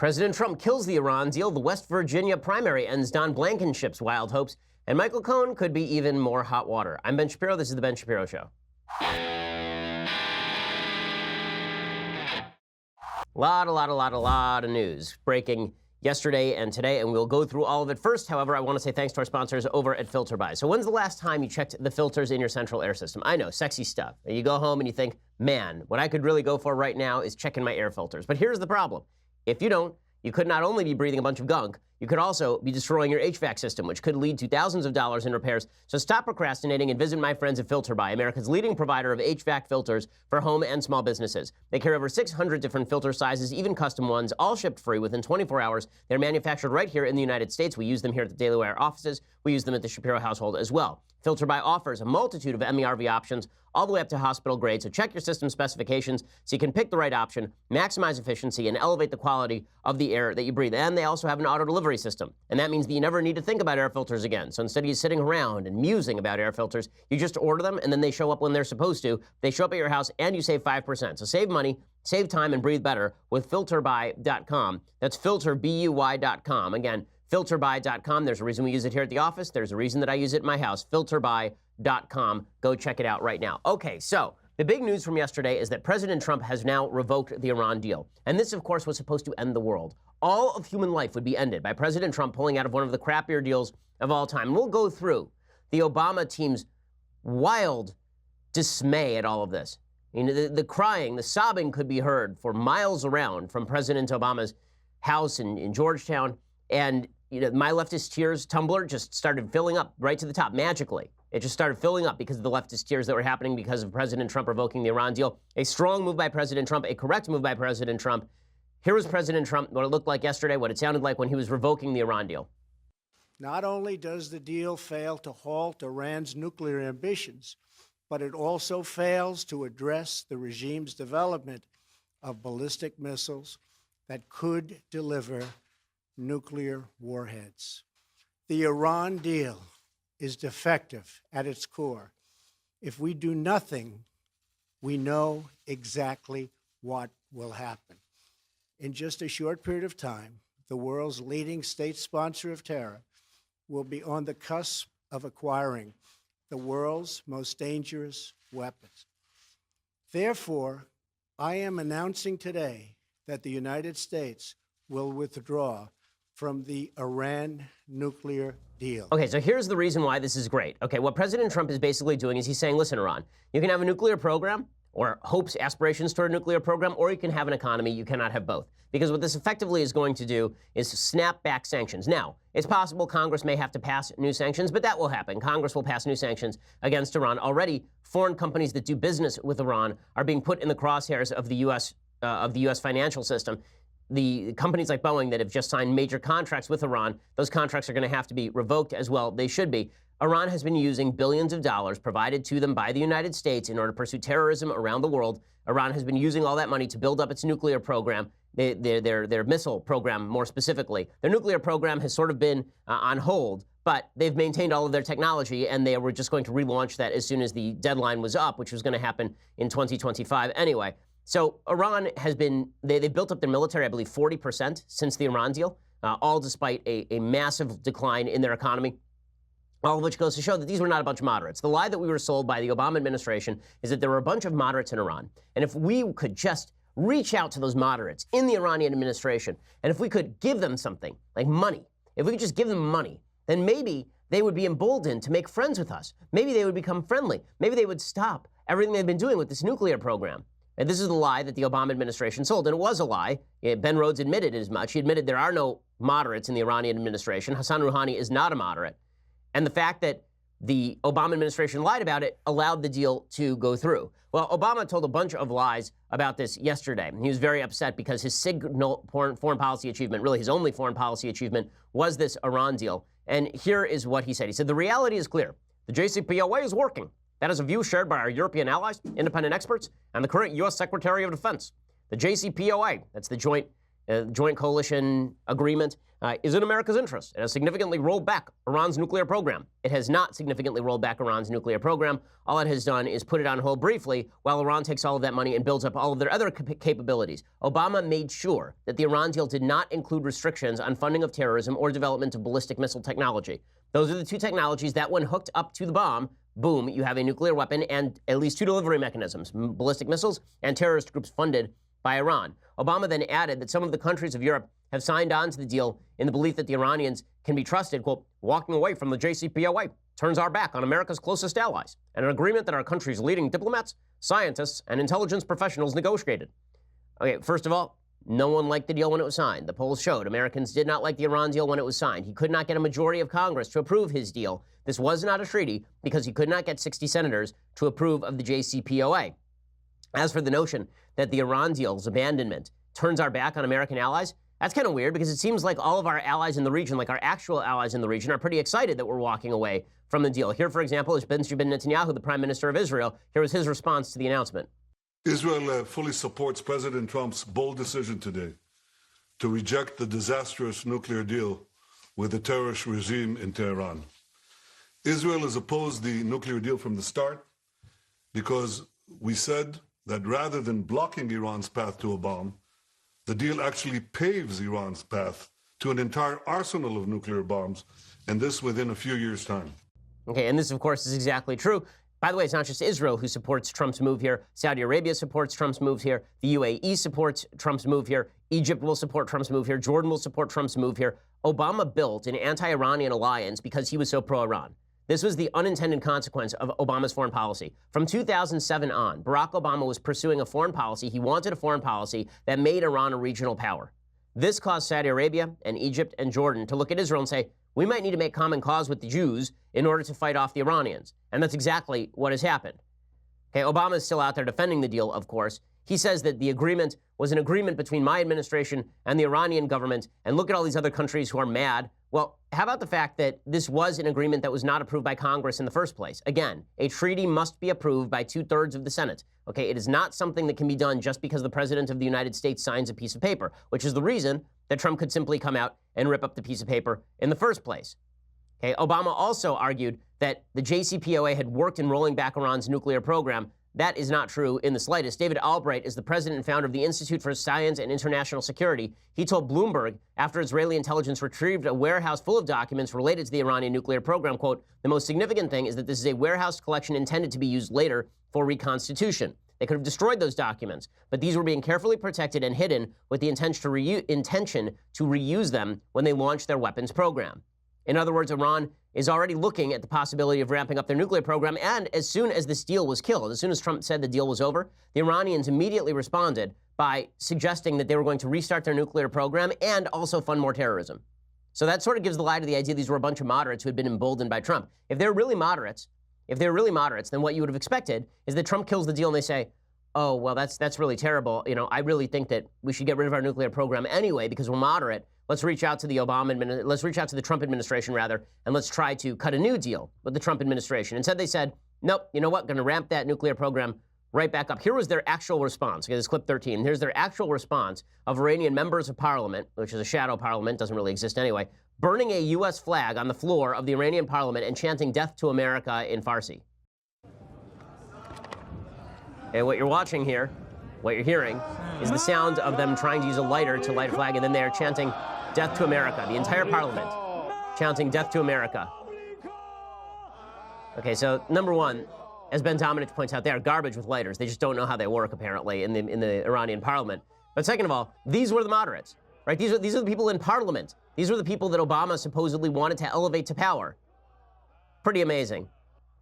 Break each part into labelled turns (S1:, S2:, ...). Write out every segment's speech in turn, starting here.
S1: President Trump kills the Iran deal. The West Virginia primary ends Don Blankenship's wild hopes. And Michael Cohen could be even more hot water. I'm Ben Shapiro. This is The Ben Shapiro Show. A lot of news breaking yesterday and today, and we'll go through all of it. First, however, I want to say thanks to our sponsors over at FilterBuy. So when's the last time you checked the filters in your central air system? I know, sexy stuff. You go home and you think, man, what I could really go for right now is checking my air filters. But here's the problem. If you don't, you could not only be breathing a bunch of gunk, you could also be destroying your HVAC system, which could lead to thousands of dollars in repairs. So stop procrastinating and visit my friends at FilterBuy, America's leading provider of HVAC filters for home and small businesses. They carry over 600 different filter sizes, even custom ones, all shipped free within 24 hours. They're manufactured right here in the United States. We use them here at the Daily Wire offices. We use them at the Shapiro household as well. FilterBuy offers a multitude of MERV options, all the way up to hospital grade. So check your system specifications so you can pick the right option, maximize efficiency, and elevate the quality of the air that you breathe. And they also have an auto delivery system. And that means that you never need to think about air filters again. So instead of you sitting around and musing about air filters, you just order them and then they show up when they're supposed to. They show up at your house and you save 5%. So save money, save time, and breathe better with filterbuy.com. That's filterbuy.com. Again, filterbuy.com. There's a reason we use it here at the office. There's a reason that I use it in my house. Filterbuy.com. Go check it out right now. Okay, so the big news from yesterday is that President Trump has now revoked the Iran deal. And this, of course, was supposed to end the world. All of human life would be ended by President Trump pulling out of one of the crappier deals of all time. And we'll go through the Obama team's wild dismay at all of this. I mean, the crying, the sobbing could be heard for miles around from President Obama's house in Georgetown. And My Leftist Tears Tumblr just started filling up right to the top magically. It just started filling up because of the leftist tears that were happening because of President Trump revoking the Iran deal. A strong move by President Trump, a correct move by President Trump. Here was President Trump, what it looked like yesterday, what it sounded like when he was revoking the Iran deal.
S2: Not only does the deal fail to halt Iran's nuclear ambitions, but it also fails to address the regime's development of ballistic missiles that could deliver nuclear warheads. The Iran deal is defective at its core. If we do nothing, we know exactly what will happen. In just a short period of time, the world's leading state sponsor of terror will be on the cusp of acquiring the world's most dangerous weapons. Therefore, I am announcing today that the United States will withdraw from the Iran nuclear deal.
S1: Okay, so here's the reason why this is great. Okay, what President Trump is basically doing is he's saying, listen, Iran, you can have a nuclear program or hopes, aspirations toward a nuclear program, or you can have an economy. You cannot have both. Because what this effectively is going to do is snap back sanctions. Now, it's possible Congress may have to pass new sanctions, but that will happen. Congress will pass new sanctions against Iran. Already, foreign companies that do business with Iran are being put in the crosshairs of the U.S. Financial system. The companies like Boeing that have just signed major contracts with Iran, those contracts are going to have to be revoked as well. They should be. Iran has been using billions of dollars provided to them by the United States in order to pursue terrorism around the world. Iran has been using all that money to build up its nuclear program, their missile program more specifically. Their nuclear program has sort of been on hold, but they've maintained all of their technology, and they were just going to relaunch that as soon as the deadline was up, which was going to happen in 2025 anyway. So Iran has been, they've built up their military, I believe, 40% since the Iran deal, all despite a massive decline in their economy. All of which goes to show that these were not a bunch of moderates. The lie that we were sold by the Obama administration is that there were a bunch of moderates in Iran. And if we could just reach out to those moderates in the Iranian administration, and if we could give them something, like money, if we could just give them money, then maybe they would be emboldened to make friends with us. Maybe they would become friendly. Maybe they would stop everything they've been doing with this nuclear program. And this is the lie that the Obama administration sold. And it was a lie. Ben Rhodes admitted as much. He admitted there are no moderates in the Iranian administration. Hassan Rouhani is not a moderate. And the fact that the Obama administration lied about it allowed the deal to go through. Well, Obama told a bunch of lies about this yesterday. He was very upset because his signal foreign policy achievement, really his only foreign policy achievement, was this Iran deal. And here is what he said. He said, the reality is clear. The JCPOA is working. That is a view shared by our European allies, independent experts, and the current U.S. Secretary of Defense. The JCPOA, that's the Joint Joint Coalition Agreement, is in America's interest. It has significantly rolled back Iran's nuclear program. It has not significantly rolled back Iran's nuclear program. All it has done is put it on hold briefly while Iran takes all of that money and builds up all of their other capabilities. Obama made sure that the Iran deal did not include restrictions on funding of terrorism or development of ballistic missile technology. Those are the two technologies that, when hooked up to the bomb, boom, you have a nuclear weapon and at least two delivery mechanisms, ballistic missiles and terrorist groups funded by Iran. Obama then added that some of the countries of Europe have signed on to the deal in the belief that the Iranians can be trusted, quote, walking away from the JCPOA turns our back on America's closest allies, and an agreement that our country's leading diplomats, scientists, and intelligence professionals negotiated. Okay, first of all, no one liked the deal when it was signed. The polls showed Americans did not like the Iran deal when it was signed. He could not get a majority of Congress to approve his deal. This was not a treaty because he could not get 60 senators to approve of the JCPOA. As for the notion that the Iran deal's abandonment turns our back on American allies, that's kind of weird because it seems like all of our allies in the region, like our actual allies in the region, are pretty excited that we're walking away from the deal. Here, for example, is Benjamin Netanyahu, the Prime Minister of Israel. Here was his response to the announcement.
S3: Israel fully supports President Trump's bold decision today to reject the disastrous nuclear deal with the terrorist regime in Tehran. Israel has opposed the nuclear deal from the start because we said that rather than blocking Iran's path to a bomb, the deal actually paves Iran's path to an entire arsenal of nuclear bombs, and this within a few years' time.
S1: Okay, and this, of course, is exactly true. By the way, it's not just Israel who supports Trump's move here. Saudi Arabia supports Trump's move here. The UAE supports Trump's move here. Egypt will support Trump's move here. Jordan will support Trump's move here. Obama built an anti-Iranian alliance because he was so pro-Iran. This was the unintended consequence of Obama's foreign policy. From 2007 on, Barack Obama was pursuing a foreign policy. He wanted a foreign policy that made Iran a regional power. This caused Saudi Arabia and Egypt and Jordan to look at Israel and say, we might need to make common cause with the Jews in order to fight off the Iranians. And that's exactly what has happened. Okay, Obama is still out there defending the deal, of course. He says that the agreement was an agreement between my administration and the Iranian government, and look at all these other countries who are mad. Well, how about the fact that this was an agreement that was not approved by Congress in the first place? Again, a treaty must be approved by 2/3 of the Senate. Okay, it is not something that can be done just because the President of the United States signs a piece of paper, which is the reason that Trump could simply come out and rip up the piece of paper in the first place. Okay, Obama also argued that the JCPOA had worked in rolling back Iran's nuclear program. That is not true in the slightest. David Albright is the president and founder of the Institute for Science and International Security. He told Bloomberg after Israeli intelligence retrieved a warehouse full of documents related to the Iranian nuclear program, quote, the most significant thing is that this is a warehouse collection intended to be used later for reconstitution. They could have destroyed those documents, but these were being carefully protected and hidden with the intention to reuse them when they launched their weapons program. In other words, Iran is already looking at the possibility of ramping up their nuclear program, and as soon as this deal was killed, as soon as Trump said the deal was over, the Iranians immediately responded by suggesting that they were going to restart their nuclear program and also fund more terrorism. So that sort of gives the lie to the idea these were a bunch of moderates who had been emboldened by Trump. If they're really moderates, then what you would have expected is that Trump kills the deal and they say, oh, well, that's really terrible. You know, I really think that we should get rid of our nuclear program anyway because we're moderate. Let's reach out to the Trump administration, rather, and let's try to cut a new deal with the Trump administration. Instead, they said, nope, you know what, going to ramp that nuclear program right back up. Here was their actual response. Okay, this is clip 13. Here's their actual response of Iranian members of parliament, which is a shadow parliament, doesn't really exist anyway, burning a U.S. flag on the floor of the Iranian parliament and chanting death to America in Farsi. And what you're watching here, what you're hearing, is the sound of them trying to use a lighter to light a flag, and then they're chanting death to America. The entire parliament chanting death to America. Okay, so number one, as Ben Domenech points out, they are garbage with lighters. They just don't know how they work, apparently, in the Iranian parliament. But second of all, these were the moderates, right? These are the people in parliament. These were the people that Obama supposedly wanted to elevate to power. Pretty amazing.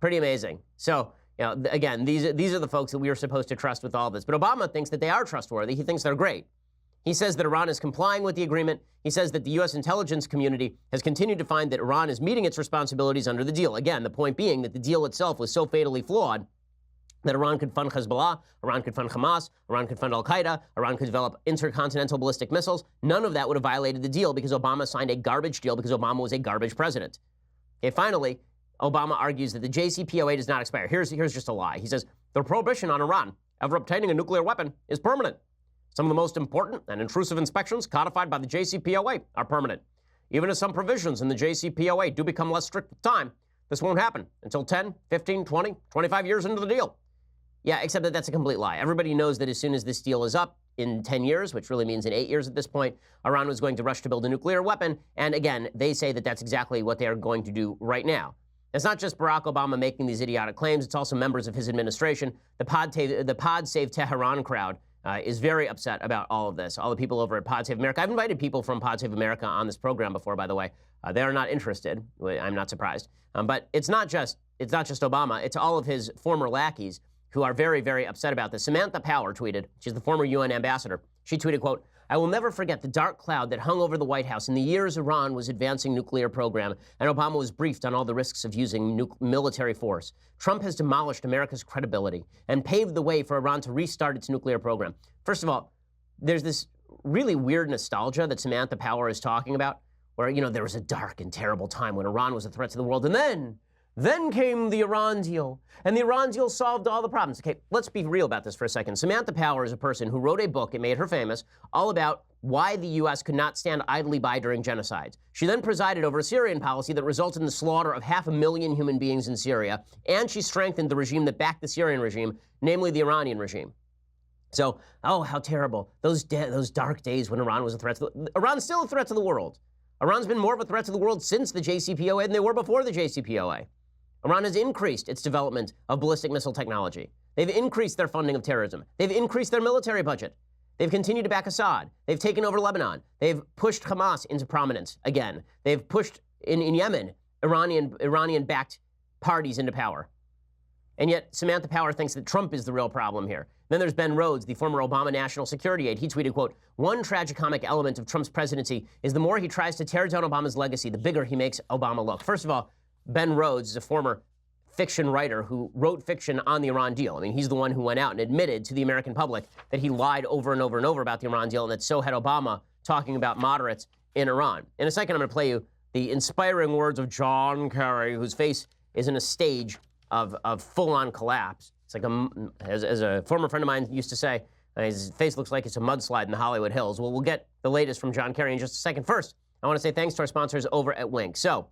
S1: Pretty amazing. So, you know, again, these are the folks that we are supposed to trust with all this. But Obama thinks that they are trustworthy. He thinks they're great. He says that Iran is complying with the agreement. He says that the U.S. intelligence community has continued to find that Iran is meeting its responsibilities under the deal. Again, the point being that the deal itself was so fatally flawed that Iran could fund Hezbollah, Iran could fund Hamas, Iran could fund Al-Qaeda, Iran could develop intercontinental ballistic missiles. None of that would have violated the deal because Obama signed a garbage deal because Obama was a garbage president. Okay, finally, Obama argues that the JCPOA does not expire. Here's just a lie. He says, the prohibition on Iran of obtaining a nuclear weapon is permanent. Some of the most important and intrusive inspections codified by the JCPOA are permanent. Even as some provisions in the JCPOA do become less strict with time, this won't happen until 10, 15, 20, 25 years into the deal. Yeah, except that that's a complete lie. Everybody knows that as soon as this deal is up in 10 years, which really means in 8 years at this point, Iran was going to rush to build a nuclear weapon. And again, they say that that's exactly what they are going to do right now. It's not just Barack Obama making these idiotic claims. It's also members of his administration. The Pod Save Tehran crowd is very upset about all of this. All the people over at Pod Save America. I've invited people from Pod Save America on this program before, by the way. They are not interested. I'm not surprised. But it's not just Obama. It's all of his former lackeys who are very, very upset about this. Samantha Power tweeted. She's the former UN ambassador. She tweeted, quote, "I will never forget the dark cloud that hung over the White House in the years Iran was advancing nuclear program and Obama was briefed on all the risks of using military force. Trump has demolished America's credibility and paved the way for Iran to restart its nuclear program." First of all, there's this really weird nostalgia that Samantha Power is talking about where, there was a dark and terrible time when Iran was a threat to the world. And then came the Iran deal, and the Iran deal solved all the problems. Okay, let's be real about this for a second. Samantha Power is a person who wrote a book, it made her famous, all about why the U.S. could not stand idly by during genocides. She then presided over a Syrian policy that resulted in the slaughter of 500,000 human beings in Syria, and she strengthened the regime that backed the Syrian regime, namely the Iranian regime. So, oh, how terrible. Those dark days when Iran was a threat to Iran's still a threat to the world. Iran's been more of a threat to the world since the JCPOA than they were before the JCPOA. Iran has increased its development of ballistic missile technology. They've increased their funding of terrorism. They've increased their military budget. They've continued to back Assad. They've taken over Lebanon. They've pushed Hamas into prominence again. They've pushed, in Yemen, Iranian-backed parties into power. And yet, Samantha Power thinks that Trump is the real problem here. Then there's Ben Rhodes, the former Obama national security aide. He tweeted, quote, "One tragicomic element of Trump's presidency is the more he tries to tear down Obama's legacy, the bigger he makes Obama look." First of all, Ben Rhodes is a former fiction writer who wrote fiction on the Iran deal. I mean, he's the one who went out and admitted to the American public that he lied over and over and over about the Iran deal, and that so had Obama talking about moderates in Iran. In a second, I'm going to play you the inspiring words of John Kerry, whose face is in a stage of full-on collapse. It's like, as a former friend of mine used to say, his face looks like it's a mudslide in the Hollywood Hills. Well, we'll get the latest from John Kerry in just a second. First, I want to say thanks to our sponsors over at Wink. So,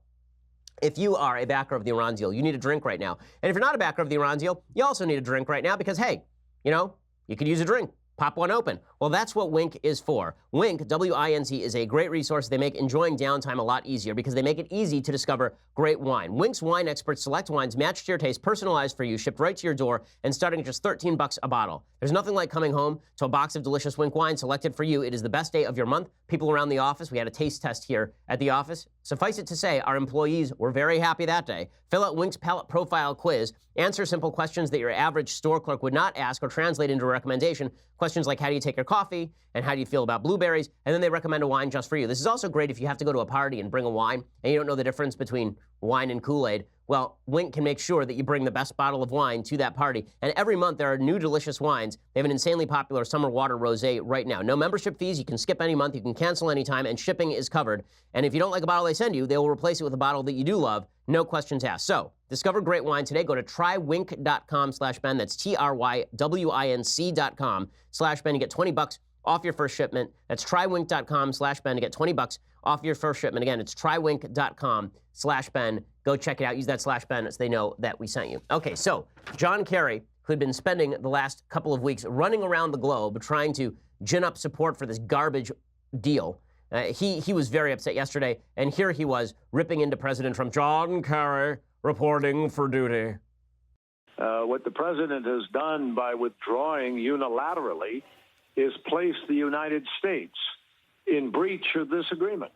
S1: if you are a backer of the Iran deal, you need a drink right now. And if you're not a backer of the Iran deal, you also need a drink right now because, hey, you could use a drink. Pop one open. Well, that's what Wink is for. Wink, W-I-N-C, is a great resource. They make enjoying downtime a lot easier because they make it easy to discover great wine. Wink's wine experts select wines matched to your taste, personalized for you, shipped right to your door, and starting at just $13 a bottle. There's nothing like coming home to a box of delicious Wink wine selected for you. It is the best day of your month. People around the office, we had a taste test here at the office. Suffice it to say, our employees were very happy that day. Fill out Wink's palate profile quiz. Answer simple questions that your average store clerk would not ask or translate into a recommendation. Questions like, how do you take your coffee? And how do you feel about blueberries? And then they recommend a wine just for you. This is also great if you have to go to a party and bring a wine and you don't know the difference between wine and Kool-Aid. Well, Wink can make sure that you bring the best bottle of wine to that party. And every month there are new delicious wines. They have an insanely popular summer water rosé right now. No membership fees. You can skip any month. You can cancel anytime, and shipping is covered. And if you don't like a bottle they send you, they will replace it with a bottle that you do love. No questions asked. So, discover great wine today. Go to trywink.com/Ben. That's trywinc.com/Ben. You get $20 off your first shipment. That's trywink.com/Ben to get $20 off your first shipment. Again, it's trywink.com/Ben. Go check it out. Use that /Ben so they know that we sent you. Okay, so John Kerry, who had been spending the last couple of weeks running around the globe trying to gin up support for this garbage deal, he was very upset yesterday, and here he was ripping into President Trump. John Kerry reporting for duty.
S4: What the president has done by withdrawing unilaterally is place the United States in breach of this agreement.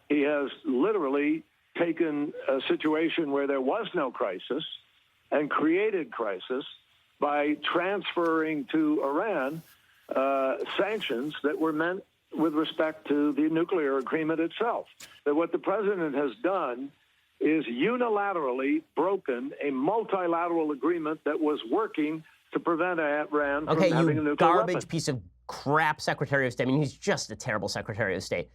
S4: He has literally taken a situation where there was no crisis and created crisis by transferring to Iran sanctions that were meant with respect to the nuclear agreement itself. That what the president has done is unilaterally broken a multilateral agreement that was working to prevent Iran from having a nuclear weapon.
S1: Garbage piece of crap Secretary of State. I mean, he's just a terrible Secretary of State.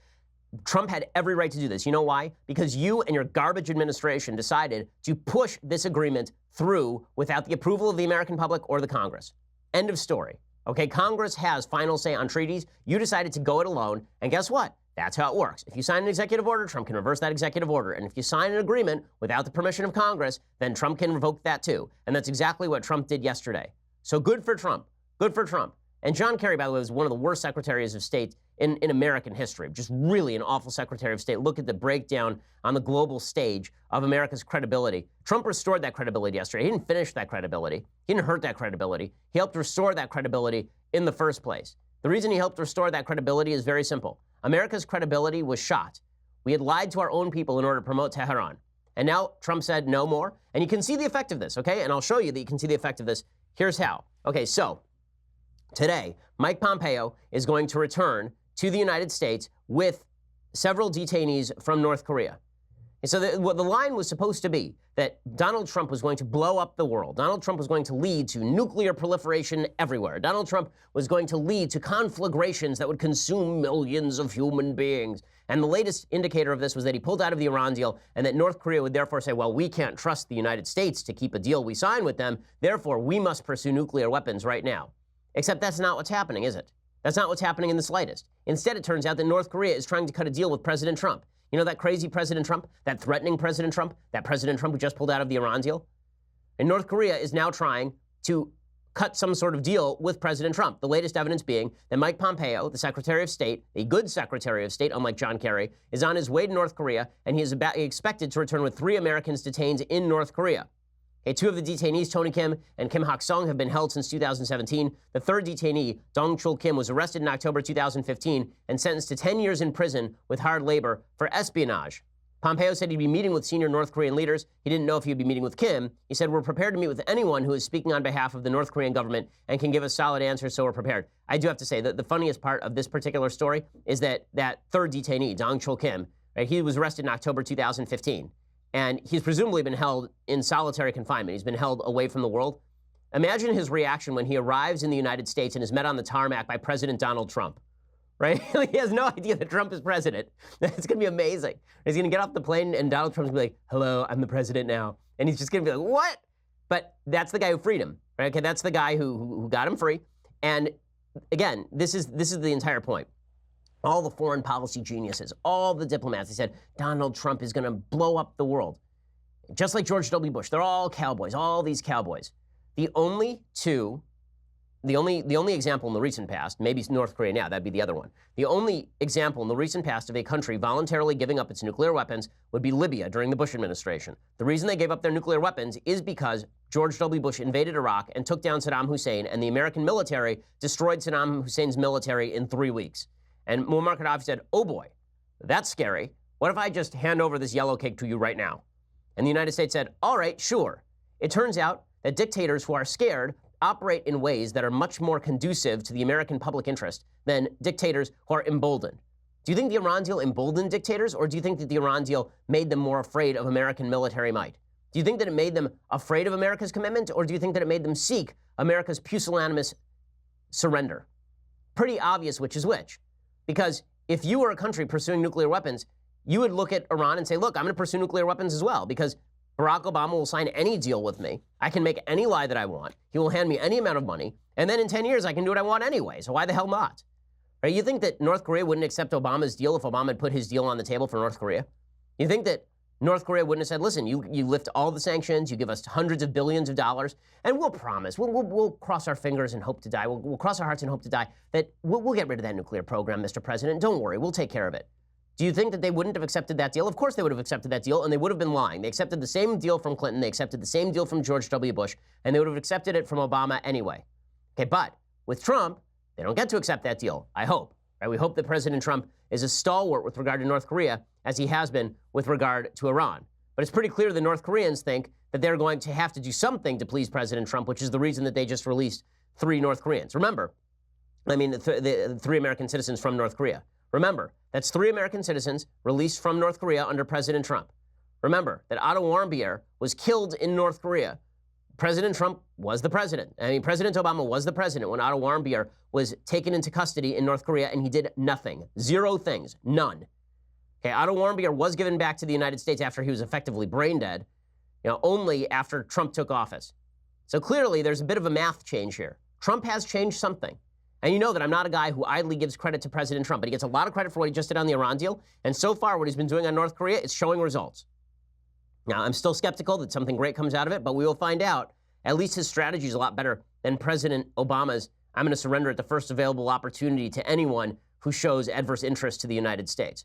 S1: Trump had every right to do this. You know why? Because you and your garbage administration decided to push this agreement through without the approval of the American public or the Congress. End of story. Okay, Congress has final say on treaties. You decided to go it alone, and guess what? That's how it works. If you sign an executive order, Trump can reverse that executive order. And if you sign an agreement without the permission of Congress, then Trump can revoke that too. And that's exactly what Trump did yesterday. So good for Trump. Good for Trump. And John Kerry, by the way, was one of the worst secretaries of state in American history. Just really an awful secretary of state. Look at the breakdown on the global stage of America's credibility. Trump restored that credibility yesterday. He didn't finish that credibility. He didn't hurt that credibility. He helped restore that credibility in the first place. The reason he helped restore that credibility is very simple. America's credibility was shot. We had lied to our own people in order to promote Tehran. And now Trump said no more. And you can see the effect of this, okay? And I'll show you that you can see the effect of this. Here's how. Okay, so today, Mike Pompeo is going to return to the United States with several detainees from North Korea. And so the line was supposed to be that Donald Trump was going to blow up the world. Donald Trump was going to lead to nuclear proliferation everywhere. Donald Trump was going to lead to conflagrations that would consume millions of human beings. And the latest indicator of this was that he pulled out of the Iran deal and that North Korea would therefore say, well, we can't trust the United States to keep a deal we sign with them. Therefore, we must pursue nuclear weapons right now. Except that's not what's happening, is it? That's not what's happening in the slightest. Instead, it turns out that North Korea is trying to cut a deal with President Trump. You know that crazy President Trump, that threatening President Trump, that President Trump who just pulled out of the Iran deal? And North Korea is now trying to cut some sort of deal with President Trump. The latest evidence being that Mike Pompeo, the Secretary of State, a good Secretary of State, unlike John Kerry, is on his way to North Korea, and he is expected to return with 3 Americans detained in North Korea. Okay, 2 of the detainees, Tony Kim and Kim Hak-sung, have been held since 2017. The 3rd detainee, Dong-chul Kim, was arrested in October 2015 and sentenced to 10 years in prison with hard labor for espionage. Pompeo said he'd be meeting with senior North Korean leaders. He didn't know if he'd be meeting with Kim. He said, we're prepared to meet with anyone who is speaking on behalf of the North Korean government and can give us solid answers, so we're prepared. I do have to say that the funniest part of this particular story is that 3rd detainee, Dong-chul Kim, right, he was arrested in October 2015. And he's presumably been held in solitary confinement. He's been held away from the world. Imagine his reaction when he arrives in the United States and is met on the tarmac by President Donald Trump, right? He has no idea that Trump is president. It's going to be amazing. He's going to get off the plane and Donald Trump's going to be like, hello, I'm the president now. And he's just going to be like, what? But that's the guy who freed him, right? Okay, that's the guy who got him free. And again, this is the entire point. All the foreign policy geniuses, all the diplomats, they said Donald Trump is going to blow up the world. Just like George W. Bush, they're all cowboys, all these cowboys. The only example in the recent past, maybe North Korea now, that'd be the other one. The only example in the recent past of a country voluntarily giving up its nuclear weapons would be Libya during the Bush administration. The reason they gave up their nuclear weapons is because George W. Bush invaded Iraq and took down Saddam Hussein, and the American military destroyed Saddam Hussein's military in 3 weeks. And Muammar Gaddafi said, oh boy, that's scary. What if I just hand over this yellow cake to you right now? And the United States said, all right, sure. It turns out that dictators who are scared operate in ways that are much more conducive to the American public interest than dictators who are emboldened. Do you think the Iran deal emboldened dictators, or do you think that the Iran deal made them more afraid of American military might? Do you think that it made them afraid of America's commitment, or do you think that it made them seek America's pusillanimous surrender? Pretty obvious which is which. Because if you were a country pursuing nuclear weapons, you would look at Iran and say, look, I'm going to pursue nuclear weapons as well, because Barack Obama will sign any deal with me. I can make any lie that I want. He will hand me any amount of money. And then in 10 years, I can do what I want anyway. So why the hell not? Right? You think that North Korea wouldn't accept Obama's deal if Obama had put his deal on the table for North Korea? You think that North Korea wouldn't have said, listen, you lift all the sanctions, you give us hundreds of billions of dollars, and we'll promise, we'll cross our fingers and hope to die, we'll cross our hearts and hope to die, that we'll get rid of that nuclear program, Mr. President. Don't worry, we'll take care of it. Do you think that they wouldn't have accepted that deal? Of course they would have accepted that deal, and they would have been lying. They accepted the same deal from Clinton, they accepted the same deal from George W. Bush, and they would have accepted it from Obama anyway. Okay, but with Trump, they don't get to accept that deal, I hope. Right? We hope that President Trump is a stalwart with regard to North Korea, as he has been with regard to Iran. But it's pretty clear the North Koreans think that they're going to have to do something to please President Trump, which is the reason that they just released 3 North Koreans. Remember, the 3 American citizens from North Korea. Remember, that's 3 American citizens released from North Korea under President Trump. Remember that Otto Warmbier was killed in North Korea. President Trump was the president. President Obama was the president when Otto Warmbier was taken into custody in North Korea, and he did nothing. 0 things. None. Okay, Otto Warmbier was given back to the United States after he was effectively brain dead, only after Trump took office. So clearly there's a bit of a math change here. Trump has changed something. And you know that I'm not a guy who idly gives credit to President Trump, but he gets a lot of credit for what he just did on the Iran deal. And so far, what he's been doing on North Korea, it's showing results. Now, I'm still skeptical that something great comes out of it, but we will find out. At least his strategy is a lot better than President Obama's. I'm going to surrender at the first available opportunity to anyone who shows adverse interest to the United States.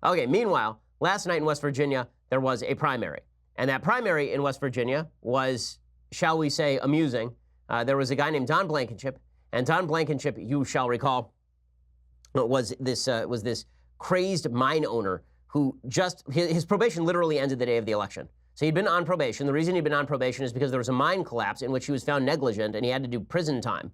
S1: Okay, meanwhile, last night in West Virginia, there was a primary. And that primary in West Virginia was, shall we say, amusing. There was a guy named Don Blankenship. And Don Blankenship, you shall recall, was this crazed mine owner who just, his probation literally ended the day of the election. So he'd been on probation. The reason he'd been on probation is because there was a mine collapse in which he was found negligent and he had to do prison time.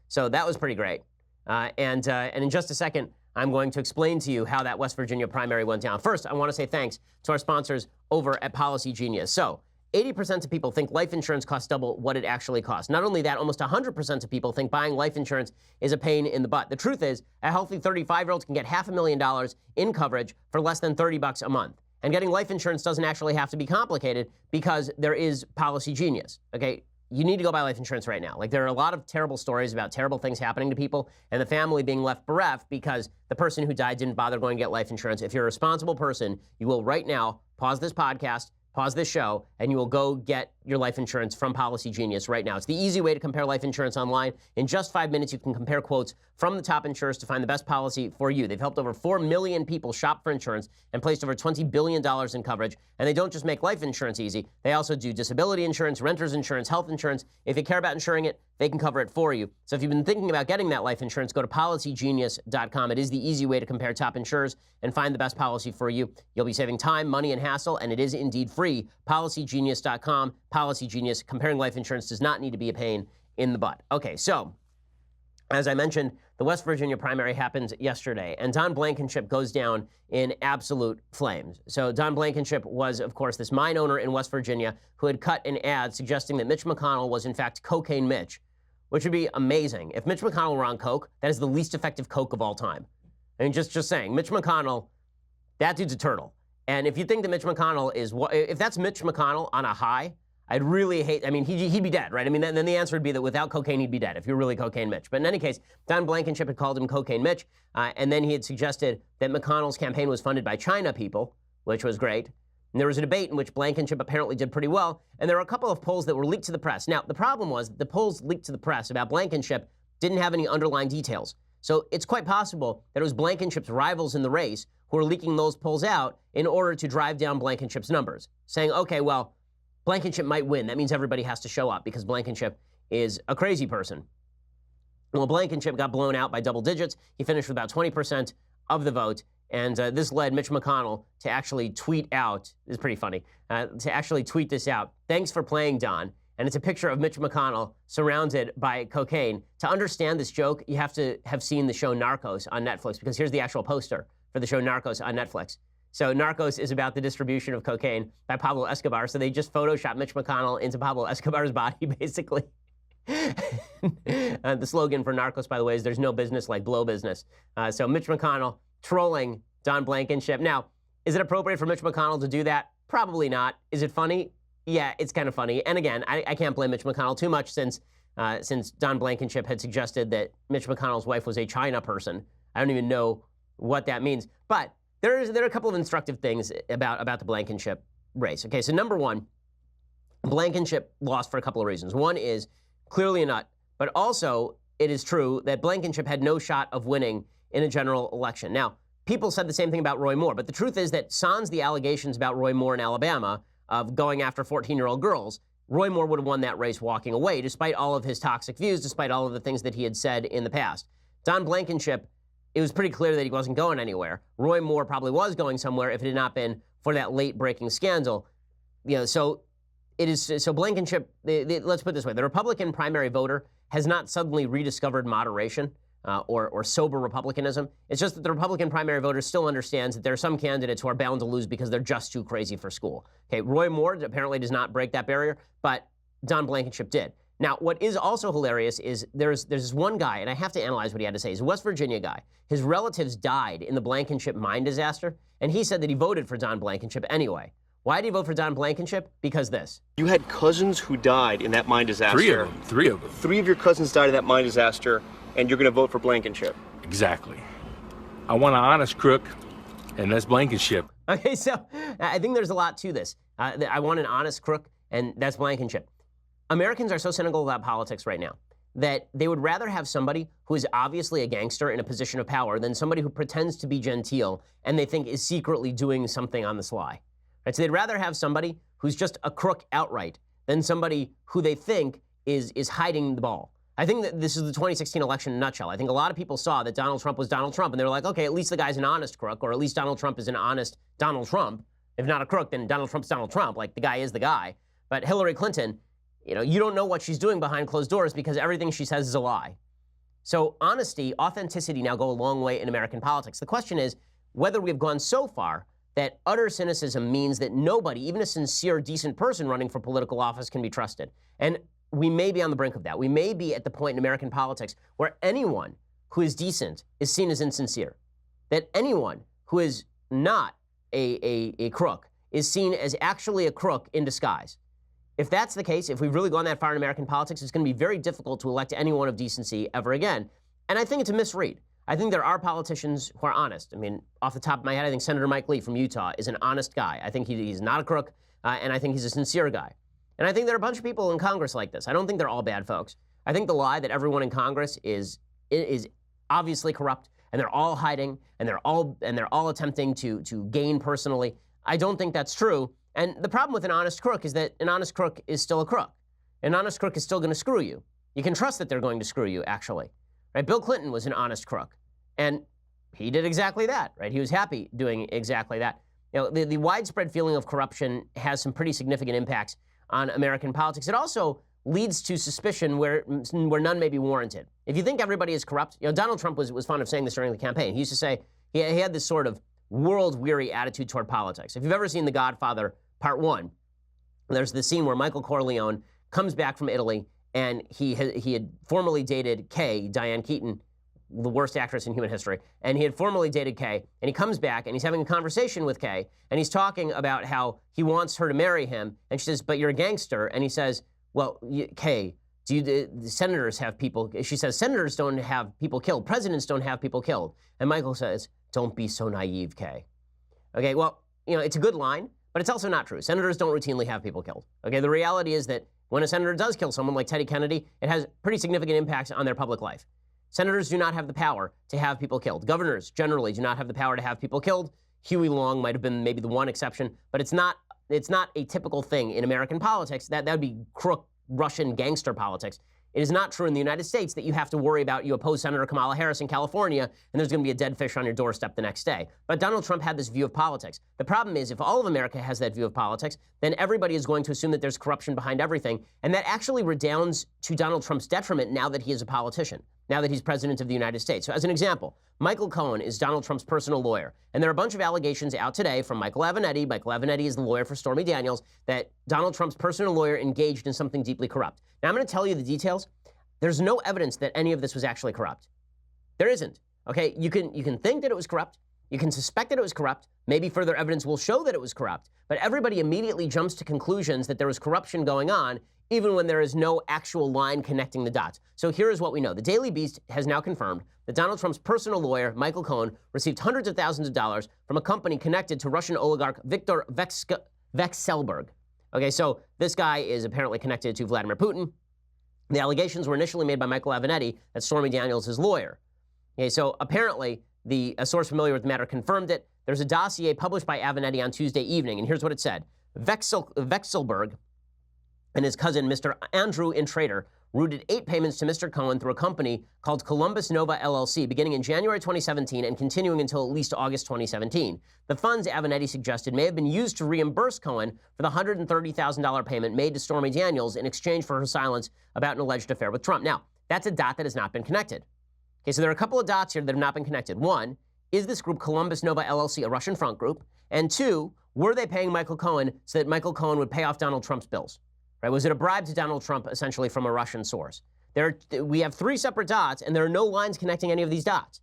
S1: So that was pretty great. And in just a second, I'm going to explain to you how that West Virginia primary went down. First, I want to say thanks to our sponsors over at Policy Genius. So 80% of people think life insurance costs double what it actually costs. Not only that, almost 100% of people think buying life insurance is a pain in the butt. The truth is, a healthy 35-year-old can get $500,000 in coverage for less than $30 a month. And getting life insurance doesn't actually have to be complicated because there is Policy Genius, okay? You need to go buy life insurance right now. Like, there are a lot of terrible stories about terrible things happening to people and the family being left bereft because the person who died didn't bother going to get life insurance. If you're a responsible person, you will right now pause this podcast, pause this show, and you will go get your life insurance from Policy Genius right now. It's the easy way to compare life insurance online. In just 5 minutes, you can compare quotes from the top insurers to find the best policy for you. They've helped over 4 million people shop for insurance and placed over $20 billion in coverage. And they don't just make life insurance easy. They also do disability insurance, renter's insurance, health insurance. If you care about insuring it, they can cover it for you. So if you've been thinking about getting that life insurance, go to policygenius.com. It is the easy way to compare top insurers and find the best policy for you. You'll be saving time, money, and hassle, and it is indeed free. Policygenius.com. Policy Genius. Comparing life insurance does not need to be a pain in the butt. Okay, so as I mentioned, the West Virginia primary happened yesterday, and Don Blankenship goes down in absolute flames. So Don Blankenship was, of course, this mine owner in West Virginia who had cut an ad suggesting that Mitch McConnell was, in fact, Cocaine Mitch, which would be amazing. If Mitch McConnell were on coke, that is the least effective coke of all time. I mean, just saying, Mitch McConnell, that dude's a turtle. And if you think that Mitch McConnell is, if that's Mitch McConnell on a high, I'd really hate, I mean, he'd be dead, right? I mean, then the answer would be that without cocaine, he'd be dead if you're really Cocaine Mitch. But in any case, Don Blankenship had called him Cocaine Mitch, and then he had suggested that McConnell's campaign was funded by China people, which was great. And there was a debate in which Blankenship apparently did pretty well, and there were a couple of polls that were leaked to the press. Now, the problem was the polls leaked to the press about Blankenship didn't have any underlying details. So it's quite possible that it was Blankenship's rivals in the race who were leaking those polls out in order to drive down Blankenship's numbers, saying, okay, well, Blankenship might win. That means everybody has to show up because Blankenship is a crazy person. Well, Blankenship got blown out by double digits. He finished with about 20% of the vote. And this led Mitch McConnell to actually tweet out, this is pretty funny, to actually tweet this out. Thanks for playing, Don. And it's a picture of Mitch McConnell surrounded by cocaine. To understand this joke, you have to have seen the show Narcos on Netflix, because here's the actual poster for the show Narcos on Netflix. So Narcos is about the distribution of cocaine by Pablo Escobar. So they just photoshopped Mitch McConnell into Pablo Escobar's body, basically. The slogan for Narcos, by the way, is there's no business like blow business. So Mitch McConnell trolling Don Blankenship. Now, is it appropriate for Mitch McConnell to do that? Probably not. Is it funny? Yeah, it's kind of funny. And again, I can't blame Mitch McConnell too much since Don Blankenship had suggested that Mitch McConnell's wife was a China person. I don't even know what that means. But there are a couple of instructive things about the Blankenship race. Okay, so number one, Blankenship lost for a couple of reasons. One is clearly a nut, but also it is true that Blankenship had no shot of winning in a general election. Now, people said the same thing about Roy Moore, but the truth is that sans the allegations about Roy Moore in Alabama of going after 14-year-old girls, Roy Moore would have won that race walking away, despite all of his toxic views, despite all of the things that he had said in the past. Don Blankenship, it was pretty clear that he wasn't going anywhere. Roy Moore probably was going somewhere if it had not been for that late-breaking scandal. You know, so Blankenship, let's put it this way, the Republican primary voter has not suddenly rediscovered moderation or sober republicanism. It's just that the Republican primary voter still understands that there are some candidates who are bound to lose because they're just too crazy for school. Okay, Roy Moore apparently does not break that barrier, but Don Blankenship did. Now, what is also hilarious is there's this one guy, and I have to analyze what he had to say. He's a West Virginia guy. His relatives died in the Blankenship mine disaster, and he said that he voted for Don Blankenship anyway. Why do you vote for Don Blankenship? Because this.
S5: You had cousins who died in that mine disaster.
S6: Three of them.
S5: Three of your cousins died in that mine disaster, and you're going to vote for Blankenship.
S6: Exactly. I want an honest crook, and that's Blankenship.
S1: Okay, so I think there's a lot to this. I want an honest crook, and that's Blankenship. Americans are so cynical about politics right now that they would rather have somebody who is obviously a gangster in a position of power than somebody who pretends to be genteel and they think is secretly doing something on the sly. Right? So they'd rather have somebody who's just a crook outright than somebody who they think is hiding the ball. I think that this is the 2016 election in a nutshell. I think a lot of people saw that Donald Trump was Donald Trump, and they were like, okay, at least the guy's an honest crook, or at least Donald Trump is an honest Donald Trump. If not a crook, then Donald Trump's Donald Trump. Like, the guy is the guy. But Hillary Clinton, you don't know what she's doing behind closed doors because everything she says is a lie. So honesty, authenticity now go a long way in American politics. The question is whether we've gone so far that utter cynicism means that nobody, even a sincere, decent person running for political office, can be trusted. And we may be on the brink of that. We may be at the point in American politics where anyone who is decent is seen as insincere. That anyone who is not a crook is seen as actually a crook in disguise. If that's the case, if we've really gone that far in American politics, it's going to be very difficult to elect anyone of decency ever again. And I think it's a misread. I think there are politicians who are honest. I mean, off the top of my head, I think Senator Mike Lee from Utah is an honest guy. I think he's not a crook, and I think he's a sincere guy. And I think there are a bunch of people in Congress like this. I don't think they're all bad folks. I think the lie that everyone in Congress is obviously corrupt, and they're all hiding, and they're all attempting to gain personally. I don't think that's true. And the problem with an honest crook is that an honest crook is still a crook. An honest crook is still going to screw you. You can trust that they're going to screw you, actually. Right? Bill Clinton was an honest crook, and he did exactly that. Right? He was happy doing exactly that. The widespread feeling of corruption has some pretty significant impacts on American politics. It also leads to suspicion where none may be warranted. If you think everybody is corrupt, Donald Trump was fond of saying this during the campaign. He used to say he had this sort of world-weary attitude toward politics. If you've ever seen The Godfather Part 1, there's the scene where Michael Corleone comes back from Italy, and he had formerly dated Kay, Diane Keaton, the worst actress in human history, and he had formerly dated Kay, and he comes back, and he's having a conversation with Kay, and he's talking about how he wants her to marry him, and she says, but you're a gangster, and he says, well, Kay, the senators have people, she says, senators don't have people killed, presidents don't have people killed, and Michael says, don't be so naive, Kay. Okay, well, it's a good line, but it's also not true. Senators don't routinely have people killed. Okay, the reality is that when a senator does kill someone like Teddy Kennedy, it has pretty significant impacts on their public life. Senators do not have the power to have people killed. Governors generally do not have the power to have people killed. Huey Long might have been maybe the one exception, but it's not a typical thing in American politics. That would be crook Russian gangster politics. It is not true in the United States that you have to worry about you oppose Senator Kamala Harris in California and there's going to be a dead fish on your doorstep the next day. But Donald Trump had this view of politics. The problem is if all of America has that view of politics, then everybody is going to assume that there's corruption behind everything. And that actually redounds to Donald Trump's detriment now that he is a politician, now that he's president of the United States. So as an example, Michael Cohen is Donald Trump's personal lawyer. And there are a bunch of allegations out today from Michael Avenatti. Michael Avenatti is the lawyer for Stormy Daniels, that Donald Trump's personal lawyer engaged in something deeply corrupt. Now I'm going to tell you the details. There's no evidence that any of this was actually corrupt. There isn't. Okay, you can think that it was corrupt. You can suspect that it was corrupt. Maybe further evidence will show that it was corrupt. But everybody immediately jumps to conclusions that there was corruption going on, even when there is no actual line connecting the dots. So here is what we know. The Daily Beast has now confirmed that Donald Trump's personal lawyer, Michael Cohen, received hundreds of thousands of dollars from a company connected to Russian oligarch Viktor Vekselberg. Okay, so this guy is apparently connected to Vladimir Putin. The allegations were initially made by Michael Avenatti, that's Stormy Daniels' his lawyer. Okay, so apparently a source familiar with the matter confirmed it. There's a dossier published by Avenatti on Tuesday evening, and here's what it said. Vekselberg and his cousin, Mr. Andrew Intrater, routed 8 payments to Mr. Cohen through a company called Columbus Nova LLC, beginning in January 2017 and continuing until at least August 2017. The funds, Avenatti suggested, may have been used to reimburse Cohen for the $130,000 payment made to Stormy Daniels in exchange for her silence about an alleged affair with Trump. Now, that's a dot that has not been connected. Okay, so there are a couple of dots here that have not been connected. One, is this group Columbus Nova LLC a Russian front group? And two, were they paying Michael Cohen so that Michael Cohen would pay off Donald Trump's bills? Right? Was it a bribe to Donald Trump essentially from a Russian source? We have 3 separate dots, and there are no lines connecting any of these dots.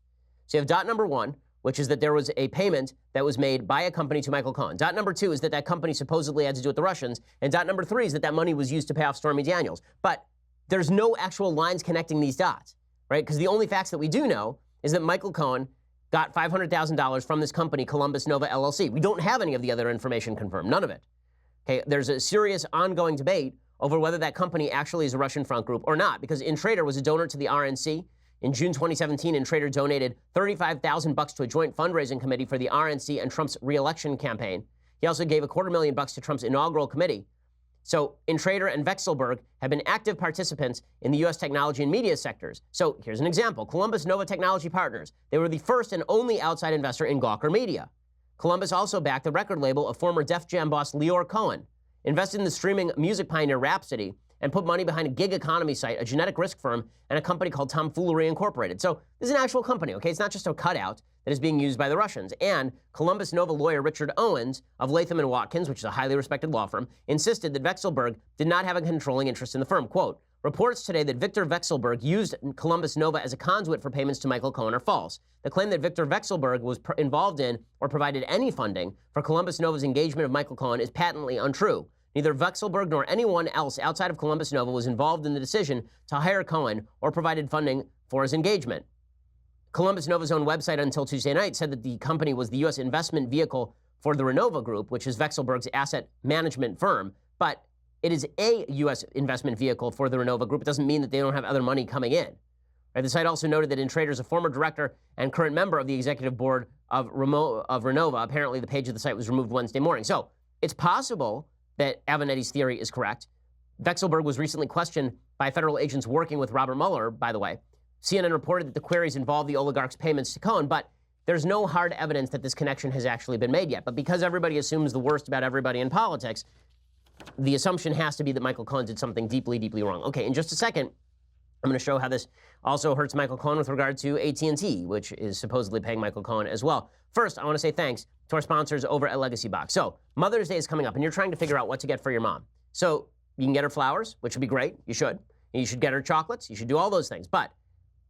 S1: So you have dot number 1. which is that there was a payment that was made by a company to Michael Cohen. Dot number 2 is that that company supposedly had to do with the Russians. And dot number 3 is that that money was used to pay off Stormy Daniels. But there's no actual lines connecting these dots, right? Because the only facts that we do know is that Michael Cohen got $500,000 from this company, Columbus Nova LLC. We don't have any of the other information confirmed, none of it. Okay, there's a serious ongoing debate over whether that company actually is a Russian front group or not, because Intrader was a donor to the RNC. In June 2017, Intrader donated $35,000 to a joint fundraising committee for the RNC and Trump's re-election campaign. He also gave $250,000 to Trump's inaugural committee. So Intrader and Vexelberg have been active participants in the U.S. technology and media sectors. So here's an example. Columbus Nova Technology Partners. They were the first and only outside investor in Gawker Media. Columbus also backed the record label of former Def Jam boss Leor Cohen, invested in the streaming music pioneer Rhapsody, and put money behind a gig economy site, a genetic risk firm, and a company called Tomfoolery Incorporated. So this is an actual company, okay? It's not just a cutout that is being used by the Russians. And Columbus Nova lawyer Richard Owens of Latham & Watkins, which is a highly respected law firm, insisted that Vexelberg did not have a controlling interest in the firm. Quote, reports today that Victor Vexelberg used Columbus Nova as a conduit for payments to Michael Cohen are false. The claim that Victor Vexelberg was involved in or provided any funding for Columbus Nova's engagement of Michael Cohen is patently untrue. Neither Vexelberg nor anyone else outside of Columbus Nova was involved in the decision to hire Cohen or provided funding for his engagement. Columbus Nova's own website until Tuesday night said that the company was the U.S. investment vehicle for the Renova Group, which is Vexelberg's asset management firm. But it is a U.S. investment vehicle for the Renova Group. It doesn't mean that they don't have other money coming in. Right, the site also noted that Intrader is a former director and current member of the executive board of Renova. Apparently, the page of the site was removed Wednesday morning. So it's possible that Avenetti's theory is correct. Vexelberg was recently questioned by federal agents working with Robert Mueller, by the way. CNN reported that the queries involved the oligarch's payments to Cohen, but there's no hard evidence that this connection has actually been made yet. But because everybody assumes the worst about everybody in politics, the assumption has to be that Michael Cohen did something deeply, deeply wrong. Okay, in just a second, I'm going to show how this also hurts Michael Cohen with regard to AT&T, which is supposedly paying Michael Cohen as well. First, I want to say thanks to our sponsors over at Legacy Box. So Mother's Day is coming up, and you're trying to figure out what to get for your mom. So you can get her flowers, which would be great. You should. And you should get her chocolates. You should do all those things. But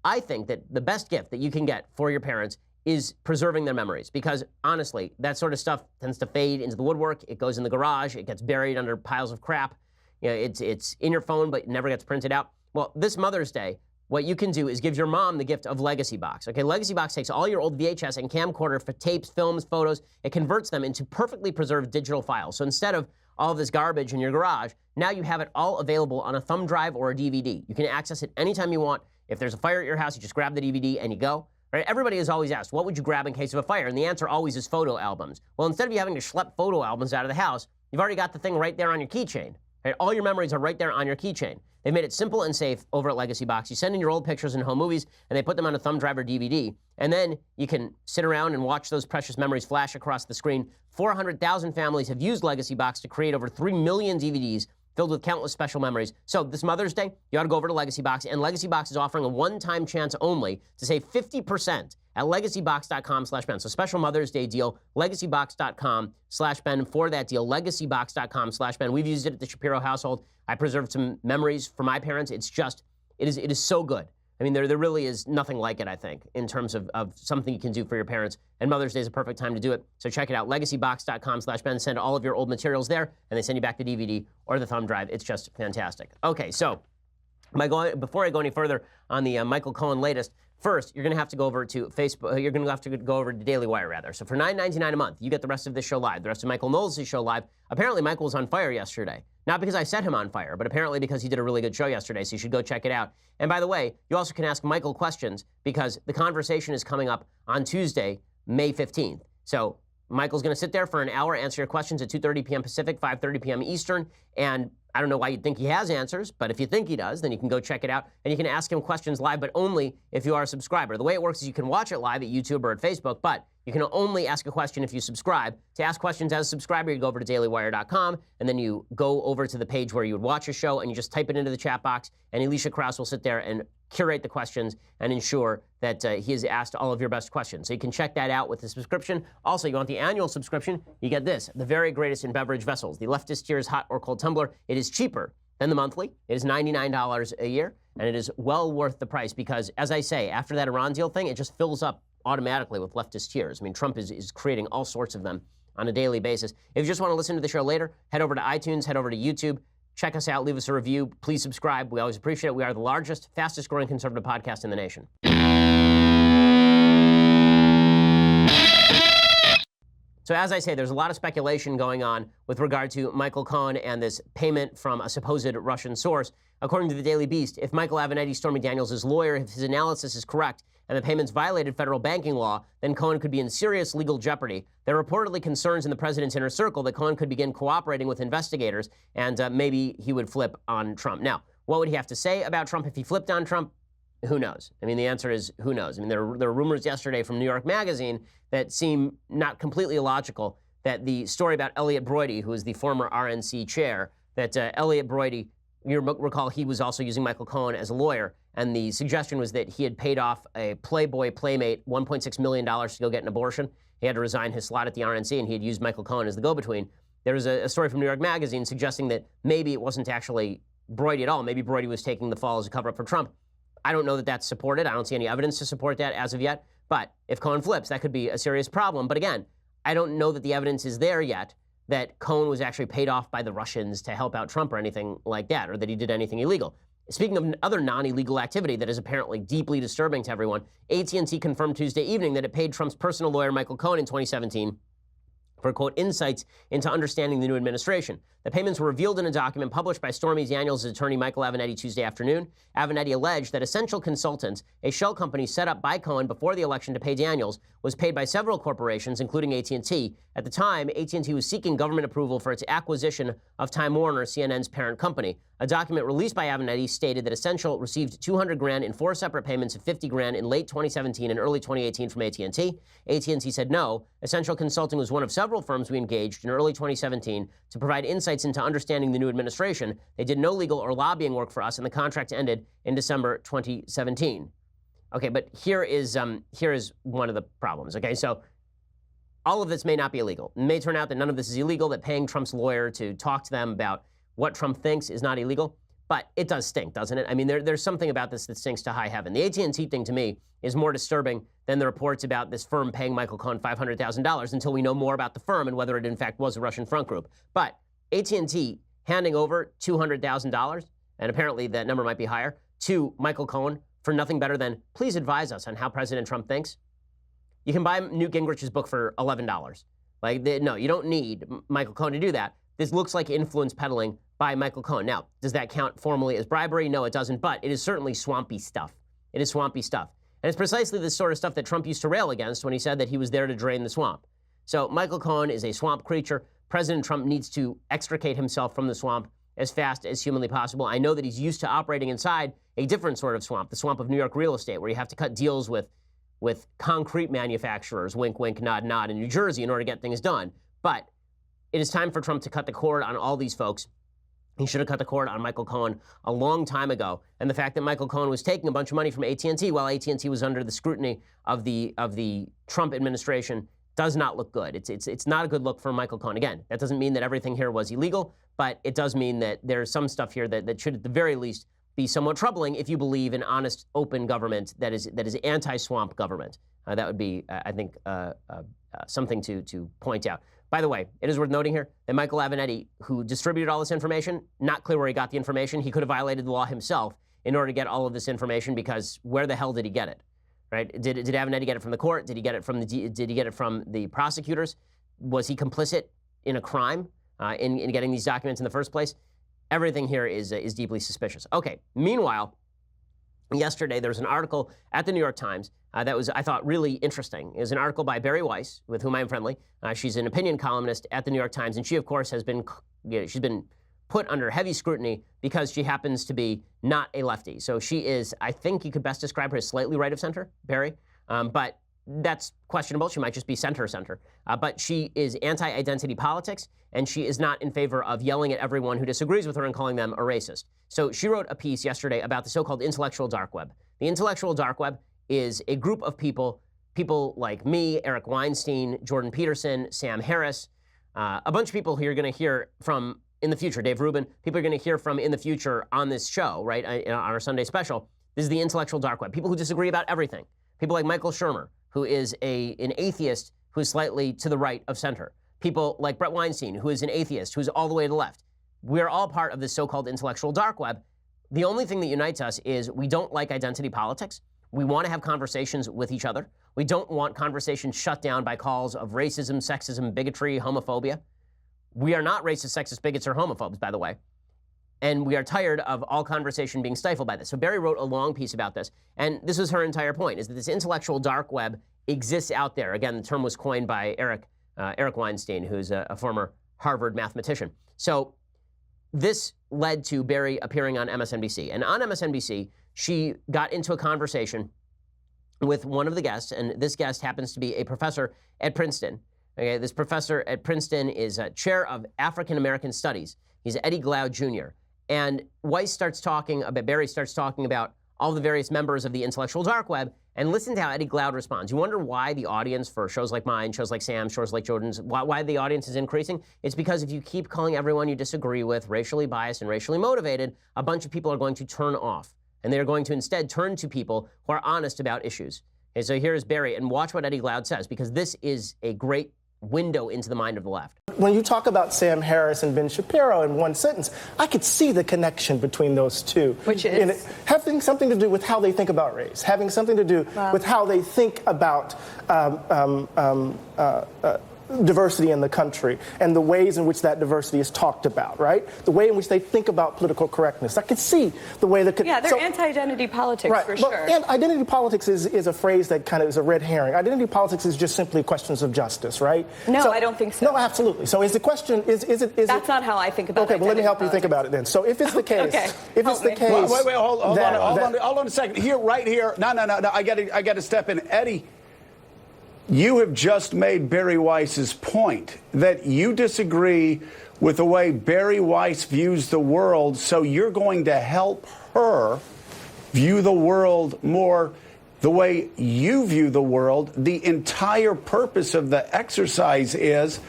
S1: I think that the best gift that you can get for your parents is preserving their memories, because honestly, that sort of stuff tends to fade into the woodwork. It goes in the garage. It gets buried under piles of crap. You know, it's in your phone, but it never gets printed out. Well, this Mother's Day, what you can do is give your mom the gift of Legacy Box. Okay, Legacy Box takes all your old VHS and camcorder for tapes, films, photos. It converts them into perfectly preserved digital files. So instead of all of this garbage in your garage, now you have it all available on a thumb drive or a DVD. You can access it anytime you want. If there's a fire at your house, you just grab the DVD and you go. Right? Everybody has always asked, what would you grab in case of a fire? And the answer always is photo albums. Well, instead of you having to schlep photo albums out of the house, you've already got the thing right there on your keychain. Right? All your memories are right there on your keychain. They've made it simple and safe over at Legacy Box. You send in your old pictures and home movies, and they put them on a thumb drive or DVD. And then you can sit around and watch those precious memories flash across the screen. 400,000 families have used Legacy Box to create over 3 million DVDs filled with countless special memories. So this Mother's Day, you ought to go over to Legacy Box, and Legacy Box is offering a one-time chance only to save 50% at legacybox.com/Ben. So special Mother's Day deal, legacybox.com/Ben for that deal, legacybox.com/Ben. We've used it at the Shapiro household. I preserved some memories for my parents. It's just, it is so good. I mean, there really is nothing like it, I think, in terms of something you can do for your parents. And Mother's Day is a perfect time to do it. So check it out, legacybox.com/Ben. Send all of your old materials there, and they send you back the DVD or the thumb drive. It's just fantastic. Okay, so before I go any further on the Michael Cohen latest, first, you're going to have to go over to Facebook. You're going to have to go over to Daily Wire, rather. So for $9.99 a month, you get the rest of this show live, the rest of Michael Knowles' show live. Apparently, Michael was on fire yesterday. Not because I set him on fire, but apparently because he did a really good show yesterday, so you should go check it out. And by the way, you also can ask Michael questions, because the conversation is coming up on Tuesday, May 15th. So Michael's going to sit there for an hour, answer your questions at 2:30 p.m. Pacific, 5:30 p.m. Eastern, and I don't know why you'd think he has answers, but if you think he does, then you can go check it out, and you can ask him questions live, but only if you are a subscriber. The way it works is you can watch it live at YouTube or at Facebook, but you can only ask a question if you subscribe. To ask questions as a subscriber, you go over to dailywire.com, and then you go over to the page where you would watch a show, and you just type it into the chat box, and Alicia Krause will sit there and curate the questions and ensure that he has asked all of your best questions. So you can check that out with the subscription. Also, you want the annual subscription, you get this, the very greatest in beverage vessels, the Leftist Tears Hot or Cold Tumbler. It is cheaper than the monthly. It is $99 a year, and it is well worth the price because, as I say, after that Iran deal thing, it just fills up automatically with leftist tiers. I mean, Trump is creating all sorts of them on a daily basis. If you just want to listen to the show later, head over to iTunes, head over to YouTube, check us out, leave us a review. Please subscribe. We always appreciate it. We are the largest, fastest growing conservative podcast in the nation. So as I say, there's a lot of speculation going on with regard to Michael Cohen and this payment from a supposed Russian source. According to the Daily Beast, if Michael Avenatti, Stormy Daniels' lawyer, if his analysis is correct and the payments violated federal banking law, then Cohen could be in serious legal jeopardy. There are reportedly concerns in the president's inner circle that Cohen could begin cooperating with investigators and maybe he would flip on Trump. Now, what would he have to say about Trump if he flipped on Trump? Who knows? I mean, the answer is who knows? I mean, there were rumors yesterday from New York Magazine that seem not completely illogical, that the story about Elliot Broidy, who is the former RNC chair, that Elliot Broidy, you recall he was also using Michael Cohen as a lawyer, and the suggestion was that he had paid off a Playboy playmate $1.6 million to go get an abortion. He had to resign his slot at the RNC, and he had used Michael Cohen as the go-between. There was a story from New York Magazine suggesting that maybe it wasn't actually Broidy at all. Maybe Broidy was taking the fall as a cover-up for Trump. I don't know that that's supported. I don't see any evidence to support that as of yet. But if Cohen flips, that could be a serious problem. But again, I don't know that the evidence is there yet that Cohen was actually paid off by the Russians to help out Trump or anything like that, or that he did anything illegal. Speaking of other non-illegal activity that is apparently deeply disturbing to everyone, AT&T confirmed Tuesday evening that it paid Trump's personal lawyer, Michael Cohen, in 2017 for, quote, insights into understanding the new administration. The payments were revealed in a document published by Stormy Daniels' attorney, Michael Avenatti, Tuesday afternoon. Avenatti alleged that Essential Consultants, a shell company set up by Cohen before the election to pay Daniels, was paid by several corporations, including AT&T. At the time, AT&T was seeking government approval for its acquisition of Time Warner, CNN's parent company. A document released by Avenatti stated that Essential received $200,000 in 4 separate payments of $50,000 in late 2017 and early 2018 from AT&T. AT&T said no. Essential Consulting was one of several firms we engaged in early 2017 to provide insights into understanding the new administration. They did no legal or lobbying work for us, and the contract ended in December 2017. Okay, but here is one of the problems. Okay, so all of this may not be illegal. It may turn out that none of this is illegal, that paying Trump's lawyer to talk to them about what Trump thinks is not illegal, but it does stink, doesn't it? I mean, there's something about this that stinks to high heaven. The AT&T thing, to me, is more disturbing than the reports about this firm paying Michael Cohen $500,000 until we know more about the firm and whether it in fact was a Russian front group. But AT&T handing over $200,000, and apparently that number might be higher, to Michael Cohen for nothing better than, please advise us on how President Trump thinks. You can buy Newt Gingrich's book for $11. No, you don't need Michael Cohen to do that. This looks like influence peddling by Michael Cohen. Now, does that count formally as bribery? No, it doesn't, but it is certainly swampy stuff. It is swampy stuff. And it's precisely the sort of stuff that Trump used to rail against when he said that he was there to drain the swamp. So Michael Cohen is a swamp creature. President Trump needs to extricate himself from the swamp as fast as humanly possible. I know that he's used to operating inside a different sort of swamp, the swamp of New York real estate, where you have to cut deals with concrete manufacturers, wink, wink, nod, nod, in New Jersey in order to get things done. But it is time for Trump to cut the cord on all these folks. He should have cut the cord on Michael Cohen a long time ago. And the fact that Michael Cohen was taking a bunch of money from AT&T while AT&T was under the scrutiny of the Trump administration does not look good. It's not a good look for Michael Cohen. Again, that doesn't mean that everything here was illegal, but it does mean that there's some stuff here that should at the very least be somewhat troubling if you believe in honest, open government that is anti-swamp government. That would be, I think, something to point out. By the way, it is worth noting here that Michael Avenatti, who distributed all this information, not clear where he got the information. He could have violated the law himself in order to get all of this information, because where the hell did he get it? Right? Did Avenatti get it from the court? Did he get it from the prosecutors? Was he complicit in a crime in getting these documents in the first place? Everything here is deeply suspicious. Okay. Meanwhile, yesterday there was an article at the New York Times that was, I thought, really interesting. It was an article by Barry Weiss, with whom I'm friendly. She's an opinion columnist at the New York Times, and she, of course, has been put under heavy scrutiny because she happens to be not a lefty. So she is, I think you could best describe her as slightly right of center, Barry, but that's questionable. She might just be center. But she is anti-identity politics, and she is not in favor of yelling at everyone who disagrees with her and calling them a racist. So she wrote a piece yesterday about the so-called intellectual dark web. The intellectual dark web is a group of people like me, Eric Weinstein, Jordan Peterson, Sam Harris, a bunch of people who you're going to hear from in the future, Dave Rubin, people you're going to hear from in the future on this show, right, on our Sunday special. This is the intellectual dark web. People who disagree about everything. People like Michael Shermer, who is an atheist who's slightly to the right of center. People like Brett Weinstein, who is an atheist, who's all the way to the left. We're all part of this so-called intellectual dark web. The only thing that unites us is we don't like identity politics. We want to have conversations with each other. We don't want conversations shut down by calls of racism, sexism, bigotry, homophobia. We are not racist, sexist, bigots, or homophobes, by the way. And we are tired of all conversation being stifled by this. So Barry wrote a long piece about this. And this was her entire point, is that this intellectual dark web exists out there. Again, the term was coined by Eric Weinstein, who's a former Harvard mathematician. So this led to Barry appearing on MSNBC. And on MSNBC, she got into a conversation with one of the guests, and this guest happens to be a professor at Princeton. Okay, this professor at Princeton is a chair of African American Studies. He's Eddie Glaude Jr. And Barry starts talking about all the various members of the intellectual dark web, and listen to how Eddie Glaude responds. You wonder why the audience for shows like mine, shows like Sam, shows like Jordan's, why the audience is increasing? It's because if you keep calling everyone you disagree with racially biased and racially motivated, a bunch of people are going to turn off. And they're going to instead turn to people who are honest about issues. Okay, so here's Barry, and watch what Eddie Glaude says, because this is a great window into the mind of the left.
S7: When you talk about Sam Harris and Ben Shapiro in one sentence, I could see the connection between those two.
S8: Which is?
S7: And having something to do with how they think about race, having something to do with how they think about diversity in the country and the ways in which that diversity is talked about, right? The way in which they think about political correctness. I could see the way that...
S8: Yeah, they're anti-identity politics,
S7: right,
S8: for sure.
S7: And identity politics is a phrase that kind of is a red herring. Identity politics is just simply questions of justice, right?
S8: No, I don't think so.
S7: No, absolutely. So is the question, is it...
S8: That's not how I think about it.
S7: Okay, well, let me help you think about it then. So if it's the case...
S8: Okay.
S7: If it's the case...
S9: Wait, hold on a second. Here, right here. No, I got to step in. Eddie, you have just made Barry Weiss's point that you disagree with the way Barry Weiss views the world, so you're going to help her view the world more the way you view the world. The entire purpose of the exercise is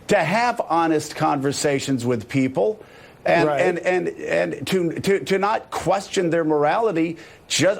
S9: to have honest conversations with people and to not question their morality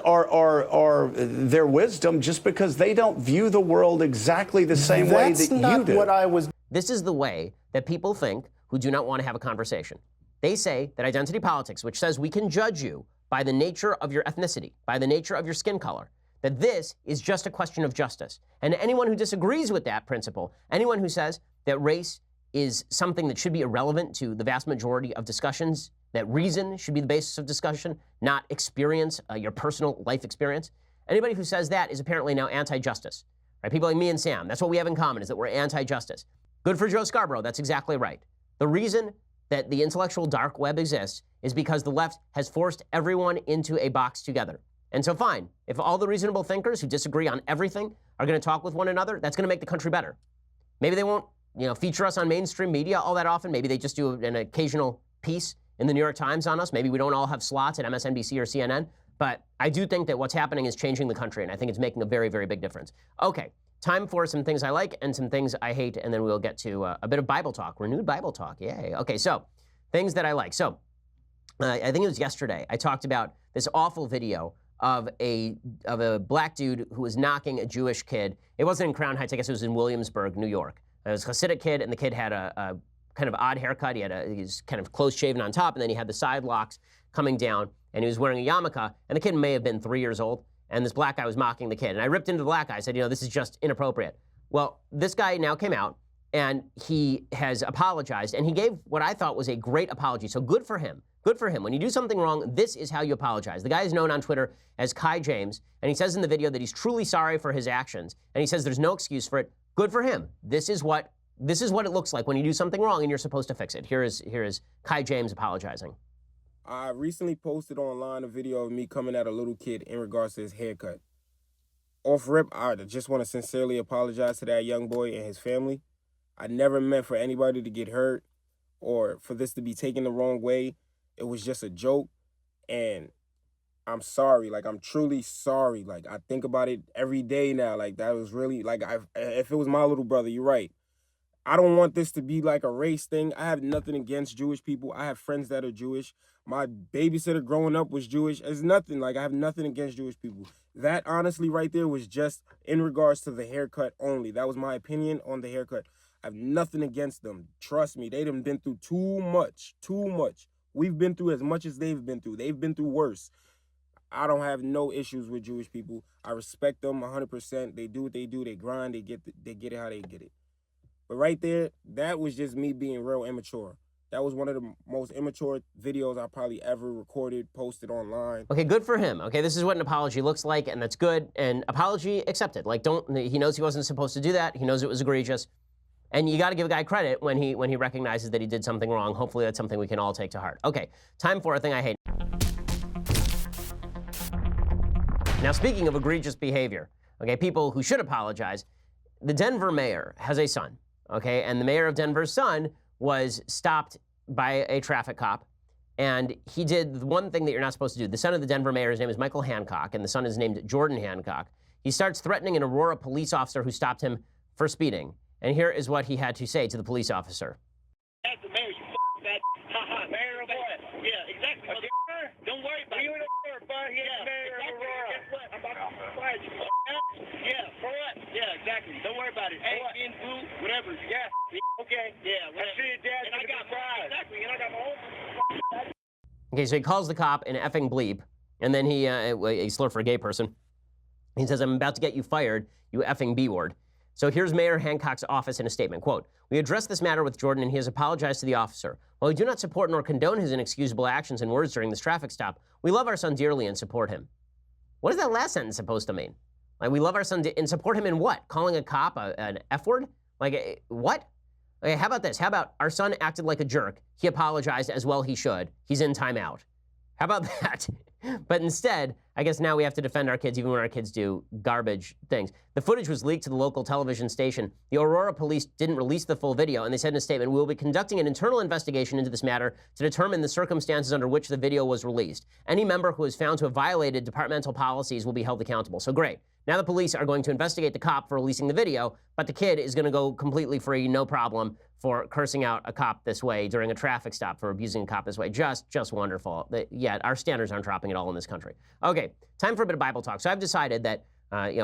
S9: or their wisdom just because they don't view the world exactly the same way that you do.
S7: That's not what I was...
S1: This is the way that people think who do not want to have a conversation. They say that identity politics, which says we can judge you by the nature of your ethnicity, by the nature of your skin color, that this is just a question of justice. And anyone who disagrees with that principle, anyone who says that race is something that should be irrelevant to the vast majority of discussions, that reason should be the basis of discussion, not experience, your personal life experience. Anybody who says that is apparently now anti-justice. Right? People like me and Sam, that's what we have in common, is that we're anti-justice. Good for Joe Scarborough, that's exactly right. The reason that the intellectual dark web exists is because the left has forced everyone into a box together. And so fine, if all the reasonable thinkers who disagree on everything are going to talk with one another, that's going to make the country better. Maybe they won't feature us on mainstream media all that often. Maybe they just do an occasional piece in the New York Times on us. Maybe we don't all have slots at MSNBC or CNN. But I do think that what's happening is changing the country, and I think it's making a very, very big difference. Okay, time for some things I like and some things I hate, and then we'll get to a bit of Bible talk, renewed Bible talk. Yay. Okay, so things that I like. So I think it was yesterday, I talked about this awful video of a black dude who was knocking a Jewish kid. It wasn't in Crown Heights. I guess it was in Williamsburg, New York. It was a Hasidic kid, and the kid had a kind of odd haircut. He was kind of close shaven on top, and then he had the side locks coming down, and he was wearing a yarmulke, and the kid may have been 3 years old, and this black guy was mocking the kid. And I ripped into the black guy. I said, this is just inappropriate. Well, this guy now came out, and he has apologized, and he gave what I thought was a great apology. So good for him. Good for him. When you do something wrong, this is how you apologize. The guy is known on Twitter as Kai James, and he says in the video that he's truly sorry for his actions, and he says there's no excuse for it. Good for him. This is what it looks like when you do something wrong and you're supposed to fix it. Here is Kai James apologizing.
S10: I recently posted online a video of me coming at a little kid in regards to his haircut. Off rip, I just want to sincerely apologize to that young boy and his family. I never meant for anybody to get hurt or for this to be taken the wrong way. It was just a joke, and I'm sorry. Like, I'm truly sorry. Like, I think about it every day now. Like, that was really, like, if it was my little brother, you're right. I don't want this to be like a race thing. I have nothing against Jewish people. I have friends that are Jewish. My babysitter growing up was Jewish. It's nothing. Like, I have nothing against Jewish people. That, honestly, right there was just in regards to the haircut only. That was my opinion on the haircut. I have nothing against them. Trust me, they done been through too much. We've been through as much as they've been through. They've been through worse. I don't have no issues with Jewish people. I respect them 100%. They do what they do. They grind. They get it how they get it. But right there, that was just me being real immature. That was one of the most immature videos I probably ever recorded, posted online.
S1: Okay, good for him. Okay, this is what an apology looks like, and that's good. And apology accepted. Like, he knows he wasn't supposed to do that. He knows it was egregious. And you got to give a guy credit when he recognizes that he did something wrong. Hopefully that's something we can all take to heart. Okay, time for a thing I hate. Now, speaking of egregious behavior, okay, people who should apologize, the Denver mayor has a son, okay, and the mayor of Denver's son was stopped by a traffic cop, and he did the one thing that you're not supposed to do. The son of the Denver mayor, his name is Michael Hancock, and the son is named Jordan Hancock. He starts threatening an Aurora police officer who stopped him for speeding, and here is what he had to say to the police officer.
S11: That's the mayor, you fat haha. Mayor of what? Yeah, exactly. Don't worry about it. You in Aurora, bud. Yeah, mayor of Aurora. Guess what? I'm about to fire you. Yeah, for what? Yeah, exactly. Don't worry about it. Hey, being blue, whatever. Yeah. Okay. Yeah. I see your dad. And I got exactly. And I got my own.
S1: Okay, so he calls the cop an effing bleep, and then he slur for a gay person. He says, "I'm about to get you fired, you effing B-word." So here's Mayor Hancock's office in a statement, quote, "We addressed this matter with Jordan and he has apologized to the officer. While we do not support nor condone his inexcusable actions and words during this traffic stop, we love our son dearly and support him." What is that last sentence supposed to mean? Like, we love our son and support him in what? Calling a cop an F word? Like, what? Okay, how about this? How about our son acted like a jerk. He apologized as well he should. He's in timeout. How about that? But instead, I guess now we have to defend our kids even when our kids do garbage things. The footage was leaked to the local television station. The Aurora police didn't release the full video, and they said in a statement, "We will be conducting an internal investigation into this matter to determine the circumstances under which the video was released. Any member who is found to have violated departmental policies will be held accountable." So great. Now the police are going to investigate the cop for releasing the video, but the kid is going to go completely free, no problem, for cursing out a cop this way during a traffic stop, for abusing a cop this way. Just wonderful. Yeah, our standards aren't dropping at all in this country. Okay, time for a bit of Bible talk. So I've decided that,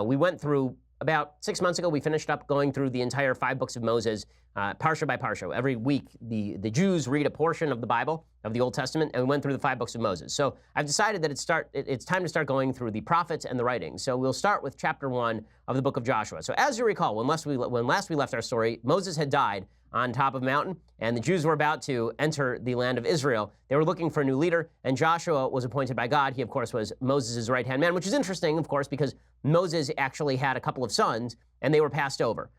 S1: we went through, about 6 months ago, we finished up going through the entire 5 books of Moses, parsha by parsha. Every week, the Jews read a portion of the Bible, of the Old Testament, and we went through the 5 books of Moses. So I've decided that it's time to start going through the prophets and the writings. So we'll start with chapter 1 of the book of Joshua. So as you recall, when last we left our story, Moses had died on top of a mountain, and the Jews were about to enter the land of Israel. They were looking for a new leader, and Joshua was appointed by God. He, of course, was Moses' right-hand man, which is interesting, of course, because Moses actually had a couple of sons, and they were passed over.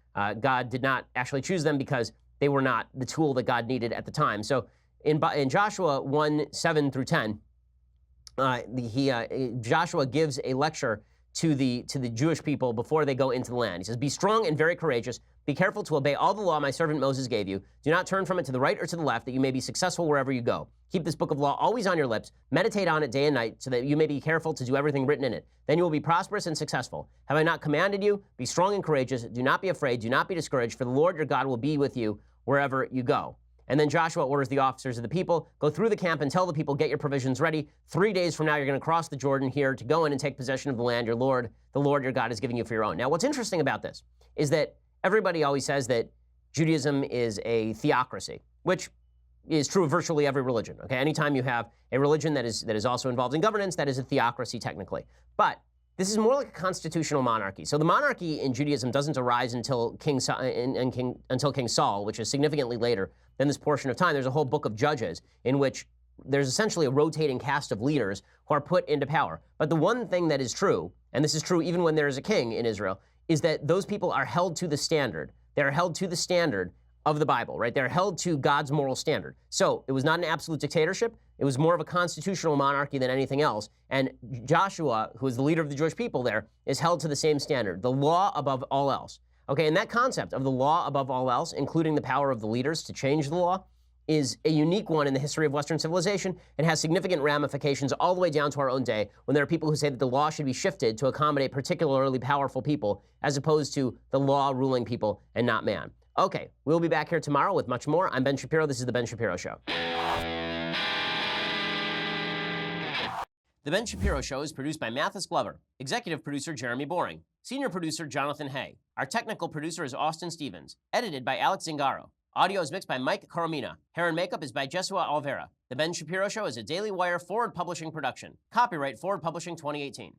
S1: God did not actually choose them because they were not the tool that God needed at the time. So in Joshua 1:7 through 10, Joshua gives a lecture to the Jewish people before they go into the land. He says, "Be strong and very courageous. Be careful to obey all the law my servant Moses gave you. Do not turn from it to the right or to the left, that you may be successful wherever you go. Keep this book of law always on your lips. Meditate on it day and night, so that you may be careful to do everything written in it. Then you will be prosperous and successful. Have I not commanded you? Be strong and courageous. Do not be afraid. Do not be discouraged, for the Lord your God will be with you wherever you go." And then Joshua orders the officers of the people, "Go through the camp and tell the people, get your provisions ready. 3 days from now, you're going to cross the Jordan here to go in and take possession of the land the Lord your God is giving you for your own." Now, what's interesting about this is that everybody always says that Judaism is a theocracy, which is true of virtually every religion. Okay, anytime you have a religion that is also involved in governance, that is a theocracy technically. But this is more like a constitutional monarchy. So the monarchy in Judaism doesn't arise until King Saul, which is significantly later than this portion of time. There's a whole book of Judges in which there's essentially a rotating cast of leaders who are put into power. But the one thing that is true, and this is true even when there is a king in Israel, is that those people are held to the standard. They're held to the standard of the Bible, right? They're held to God's moral standard. So it was not an absolute dictatorship. It was more of a constitutional monarchy than anything else. And Joshua, who is the leader of the Jewish people there, is held to the same standard, the law above all else. Okay, and that concept of the law above all else, including the power of the leaders to change the law, is a unique one in the history of Western civilization and has significant ramifications all the way down to our own day, when there are people who say that the law should be shifted to accommodate particularly powerful people as opposed to the law ruling people and not man. Okay, we'll be back here tomorrow with much more. I'm Ben Shapiro. This is The Ben Shapiro Show. The Ben Shapiro Show is produced by Mathis Glover, executive producer Jeremy Boring, senior producer Jonathan Hay. Our technical producer is Austin Stevens, edited by Alex Zingaro. Audio is mixed by Mike Coromina. Hair and makeup is by Jesua Alvera. The Ben Shapiro Show is a Daily Wire Forward Publishing production. Copyright Forward Publishing 2018.